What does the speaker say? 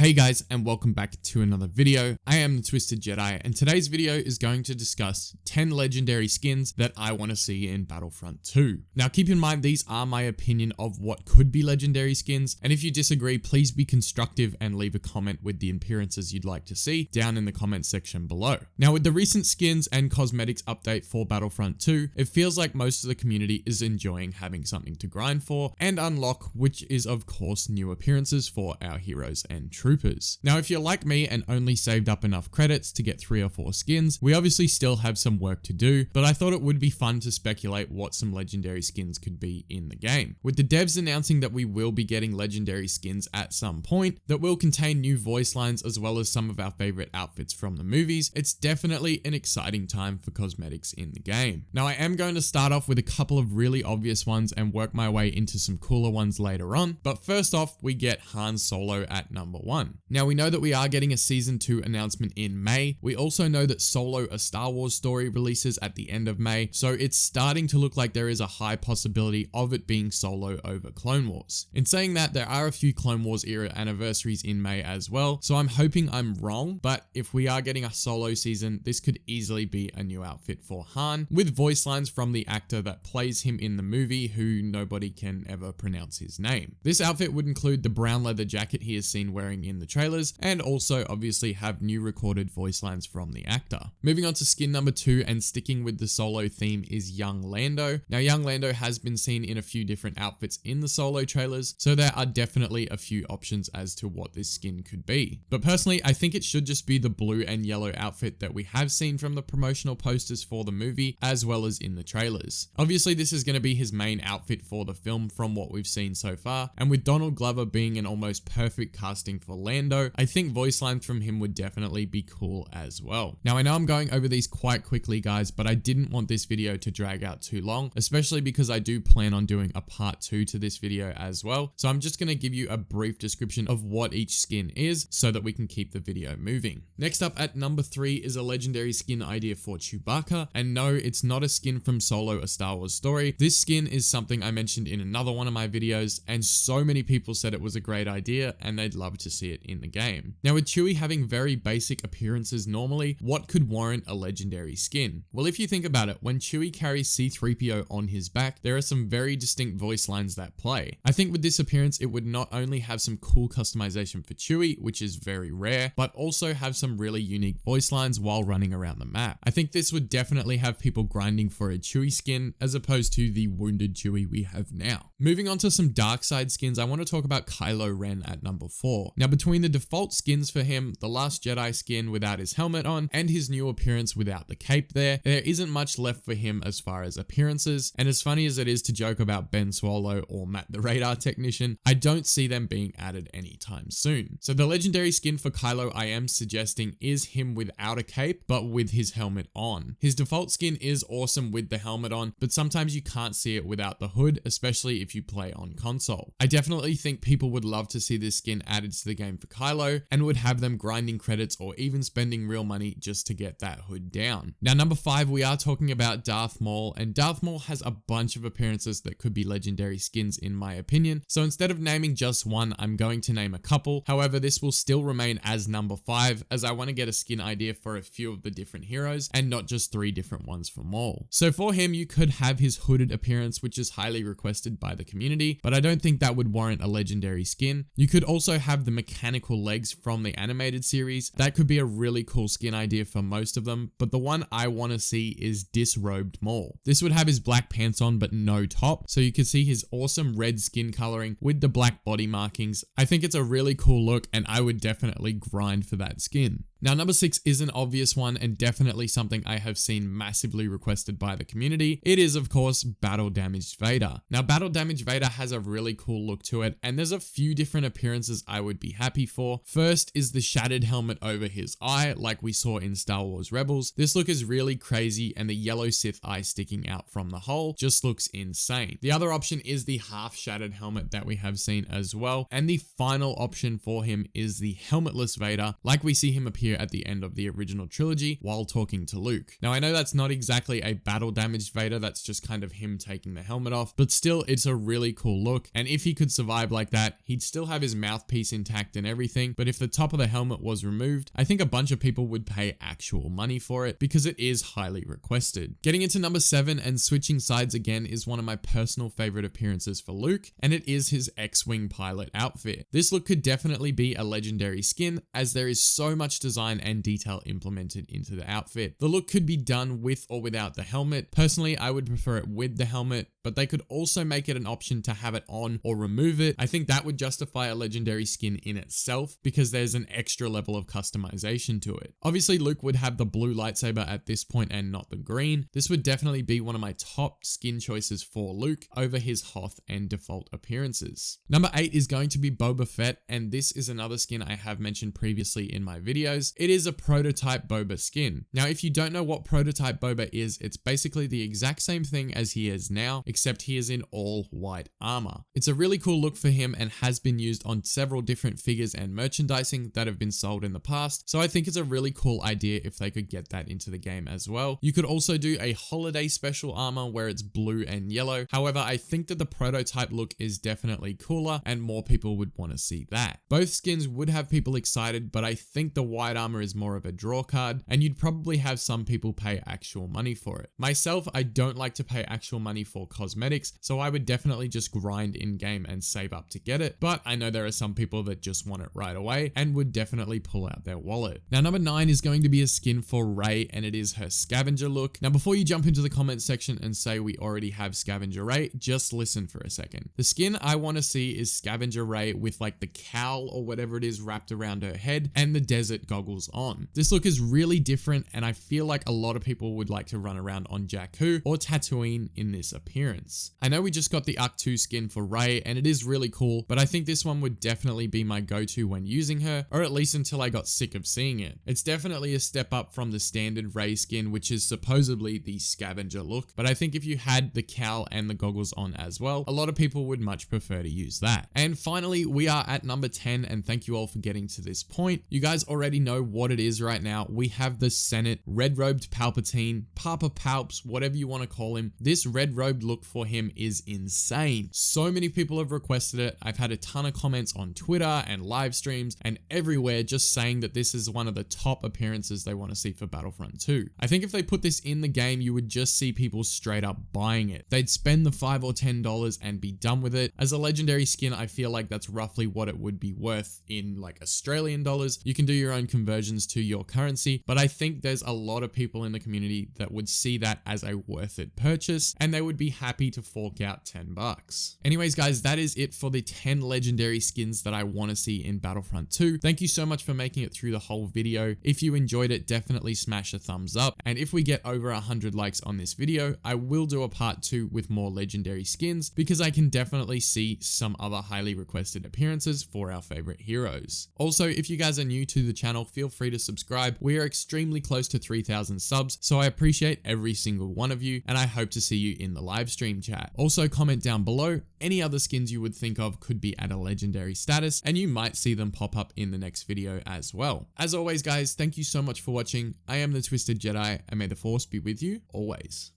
Hey guys, and welcome back to another video. I am the Twisted Jedi, and today's video is going to discuss 10 legendary skins that I want to see in Battlefront 2. Now keep in mind, these are my opinion of what could be legendary skins, and if you disagree, please be constructive and leave a comment with the appearances you'd like to see down in the comment section below. Now with the recent skins and cosmetics update for Battlefront 2, it feels like most of the community is enjoying having something to grind for and unlock, which is of course new appearances for our heroes and troopers. Now if you're like me and only saved up enough credits to get 3 or 4 skins, we obviously still have some work to do, but I thought it would be fun to speculate what some legendary skins could be in the game. With the devs announcing that we will be getting legendary skins at some point that will contain new voice lines as well as some of our favorite outfits from the movies, it's definitely an exciting time for cosmetics in the game. Now I am going to start off with a couple of really obvious ones and work my way into some cooler ones later on, but first off we get Han Solo at number 1. Now we know that we are getting a season 2 announcement in May. We also know that Solo, a Star Wars story, releases at the end of May, so it's starting to look like there is a high possibility of it being Solo over Clone Wars. In saying that, there are a few Clone Wars era anniversaries in May as well, so I'm hoping I'm wrong, but if we are getting a Solo season, this could easily be a new outfit for Han, with voice lines from the actor that plays him in the movie, who nobody can ever pronounce his name. This outfit would include the brown leather jacket he is seen wearing in the trailers, and also obviously have new recorded voice lines from the actor. Moving on to skin number 2 and sticking with the Solo theme is young Lando. Now young Lando has been seen in a few different outfits in the Solo trailers, so there are definitely a few options as to what this skin could be. But personally, I think it should just be the blue and yellow outfit that we have seen from the promotional posters for the movie, as well as in the trailers. Obviously this is going to be his main outfit for the film from what we've seen so far, and with Donald Glover being an almost perfect casting for Lando, I think voice lines from him would definitely be cool as well. Now I know I'm going over these quite quickly guys, but I didn't want this video to drag out too long, especially because I do plan on doing a part 2 to this video as well. So I'm just going to give you a brief description of what each skin is so that we can keep the video moving. Next up at number 3 is a legendary skin idea for Chewbacca, and no, it's not a skin from Solo, a Star Wars story. This skin is something I mentioned in another one of my videos, and so many people said it was a great idea and they'd love to see it in the game. Now with Chewie having very basic appearances normally, what could warrant a legendary skin? Well, if you think about it, when Chewie carries C-3PO on his back, there are some very distinct voice lines that play. I think with this appearance, it would not only have some cool customization for Chewie, which is very rare, but also have some really unique voice lines while running around the map. I think this would definitely have people grinding for a Chewie skin as opposed to the wounded Chewie we have now. Moving on to some dark side skins, I want to talk about Kylo Ren at number 4. Now between the default skins for him, the Last Jedi skin without his helmet on, and his new appearance without the cape there isn't much left for him as far as appearances, and as funny as it is to joke about Ben Swallow or Matt the Radar Technician, I don't see them being added anytime soon. So the legendary skin for Kylo I am suggesting is him without a cape, but with his helmet on. His default skin is awesome with the helmet on, but sometimes you can't see it without the hood, especially if you play on console. I definitely think people would love to see this skin added to the game for Kylo, and would have them grinding credits or even spending real money just to get that hood down. Now number 5, we are talking about Darth Maul, and Darth Maul has a bunch of appearances that could be legendary skins in my opinion, so instead of naming just one, I'm going to name a couple. However, this will still remain as number 5 as I want to get a skin idea for a few of the different heroes and not just 3 different ones for Maul. So for him, you could have his hooded appearance, which is highly requested by the community, but I don't think that would warrant a legendary skin. You could also have the mechanical legs from the animated series. That could be a really cool skin idea for most of them, but the one I want to see is Disrobed Maul. This would have his black pants on but no top, so you could see his awesome red skin coloring with the black body markings. I think it's a really cool look and I would definitely grind for that skin. Now number 6 is an obvious one and definitely something I have seen massively requested by the community. It is of course Battle Damaged Vader. Now Battle Damaged Vader has a really cool look to it, and there's a few different appearances I would be happy for. First is the shattered helmet over his eye like we saw in Star Wars Rebels. This look is really crazy, and the yellow Sith eye sticking out from the hole just looks insane. The other option is the half shattered helmet that we have seen as well, and the final option for him is the helmetless Vader like we see him appear appear at the end of the original trilogy while talking to Luke. Now I know that's not exactly a battle damaged Vader, that's just kind of him taking the helmet off, but still it's a really cool look, and if he could survive like that, he'd still have his mouthpiece intact and everything, but if the top of the helmet was removed, I think a bunch of people would pay actual money for it because it is highly requested. Getting into number 7 and switching sides again is one of my personal favorite appearances for Luke, and it is his X-Wing pilot outfit. This look could definitely be a legendary skin, as there is so much design and detail implemented into the outfit. The look could be done with or without the helmet. Personally, I would prefer it with the helmet, but they could also make it an option to have it on or remove it. I think that would justify a legendary skin in itself because there's an extra level of customization to it. Obviously, Luke would have the blue lightsaber at this point and not the green. This would definitely be one of my top skin choices for Luke over his Hoth and default appearances. Number 8 is going to be Boba Fett, and this is another skin I have mentioned previously in my videos. It is a prototype Boba skin. Now, if you don't know what prototype Boba is, it's basically the exact same thing as he is now, except he is in all white armor. It's a really cool look for him and has been used on several different figures and merchandising that have been sold in the past, so I think it's a really cool idea if they could get that into the game as well. You could also do a holiday special armor where it's blue and yellow. However, I think that the prototype look is definitely cooler and more people would want to see that. Both skins would have people excited, but I think the white armor is more of a draw card, and you'd probably have some people pay actual money for it. Myself, I don't like to pay actual money for cosmetics, so I would definitely just grind in game and save up to get it, but I know there are some people that just want it right away and would definitely pull out their wallet. Now, number 9 is going to be a skin for Rey, and it is her Scavenger look. Now, before you jump into the comment section and say we already have Scavenger Rey, just listen for a second. The skin I want to see is Scavenger Rey with like the cowl or whatever it is wrapped around her head and the desert goggles on. This look is really different, and I feel like a lot of people would like to run around on Jakku or Tatooine in this appearance. I know we just got the Arc 2 skin for Rey, and it is really cool, but I think this one would definitely be my go-to when using her, or at least until I got sick of seeing it. It's definitely a step up from the standard Rey skin, which is supposedly the Scavenger look, but I think if you had the cowl and the goggles on as well, a lot of people would much prefer to use that. And finally, we are at number 10, and thank you all for getting to this point. You guys already know what it is right now. We have the Senate, red-robed Palpatine, Papa Palps, whatever you want to call him. This red-robed look for him is insane. So many people have requested it. I've had a ton of comments on Twitter and live streams and everywhere just saying that this is one of the top appearances they want to see for Battlefront 2. I think if they put this in the game, you would just see people straight up buying it. They'd spend the $5 or $10 and be done with it. As a legendary skin, I feel like that's roughly what it would be worth in like Australian dollars. You can do your own conversions to your currency, but I think there's a lot of people in the community that would see that as a worth it purchase, and they would be happy to fork out $10. Anyways, guys, that is it for the 10 legendary skins that I want to see in Battlefront 2. Thank you so much for making it through the whole video. If you enjoyed it, definitely smash a thumbs up. And if we get over 100 likes on this video, I will do a part 2 with more legendary skins, because I can definitely see some other highly requested appearances for our favorite heroes. Also, if you guys are new to the channel, feel free to subscribe. We are extremely close to 3,000 subs, so I appreciate every single one of you, and I hope to see you in the live stream chat. Also, comment down below any other skins you would think of could be at a legendary status, and you might see them pop up in the next video as well. As always, guys, thank you so much for watching. I am the Twisted Jedi, and may the Force be with you always.